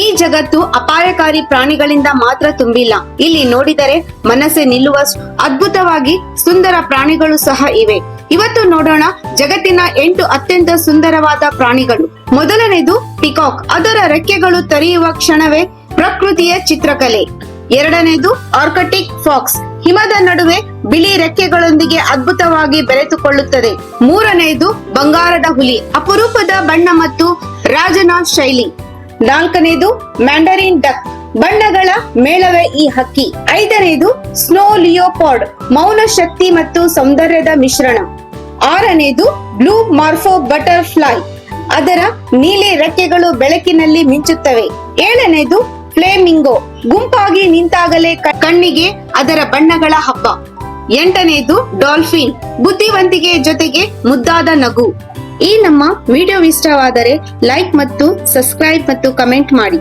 ಈ ಜಗತ್ತು ಅಪಾಯಕಾರಿ ಪ್ರಾಣಿಗಳಿಂದ ಮಾತ್ರ ತುಂಬಿಲ್ಲ. ಇಲ್ಲಿ ನೋಡಿದರೆ ಮನಸ್ಸೆ ನಿಲ್ಲುವಷ್ಟು ಅದ್ಭುತವಾಗಿ ಸುಂದರ ಪ್ರಾಣಿಗಳು ಸಹ ಇವೆ. ಇವತ್ತು ನೋಡೋಣ ಜಗತ್ತಿನ 8 ಅತ್ಯಂತ ಸುಂದರವಾದ ಪ್ರಾಣಿಗಳು. ಮೊದಲನೇದು ಪಿಕಾಕ್. ಅದರ ರೆಕ್ಕೆಗಳು ತೆರೆಯುವ ಕ್ಷಣವೇ ಪ್ರಕೃತಿಯ ಚಿತ್ರಕಲೆ. ಎರಡನೇದು ಆರ್ಕಟಿಕ್ ಫಾಕ್ಸ್. ಹಿಮದ ನಡುವೆ ಬಿಳಿ ರೆಕ್ಕೆಗಳೊಂದಿಗೆ ಅದ್ಭುತವಾಗಿ ಬೆರೆತುಕೊಳ್ಳುತ್ತದೆ. ಮೂರನೆಯದು ಬಂಗಾರದ ಹುಲಿ. ಅಪರೂಪದ ಬಣ್ಣ ಮತ್ತು ರಾಜನ ಶೈಲಿ. ನಾಲ್ಕನೇದು ಮ್ಯಾಂಡರಿನ್ ಡಕ್. ಬಣ್ಣಗಳ ಮೇಳವೇ ಈ ಹಕ್ಕಿ. ಐದನೇದು ಸ್ನೋ ಲಿಯೋಪಾರ್ಡ್. ಮೌನ ಶಕ್ತಿ ಮತ್ತು ಸೌಂದರ್ಯದ ಮಿಶ್ರಣ. ಆರನೇದು ಬ್ಲೂ ಮಾರ್ಫೋ ಬಟರ್ ಫ್ಲೈ. ಅದರ ನೀಲಿ ರೆಕ್ಕೆಗಳು ಬೆಳಕಿನಲ್ಲಿ ಮಿಂಚುತ್ತವೆ. ಏಳನೇದು ಫ್ಲೇಮಿಂಗೋ. ಗುಂಪಾಗಿ ನಿಂತಾಗಲೇ ಕಣ್ಣಿಗೆ ಅದರ ಬಣ್ಣಗಳ ಹಬ್ಬ. ಎಂಟನೇದು ಡಾಲ್ಫಿನ್. ಬುದ್ಧಿವಂತಿಕೆ ಜೊತೆಗೆ ಮುದ್ದಾದ ನಗು. ಈ ನಮ್ಮ ವಿಡಿಯೋ ಇಷ್ಟವಾದರೆ ಲೈಕ್ ಮತ್ತು ಸಬ್ಸ್ಕ್ರೈಬ್ ಮತ್ತು ಕಮೆಂಟ್ ಮಾಡಿ.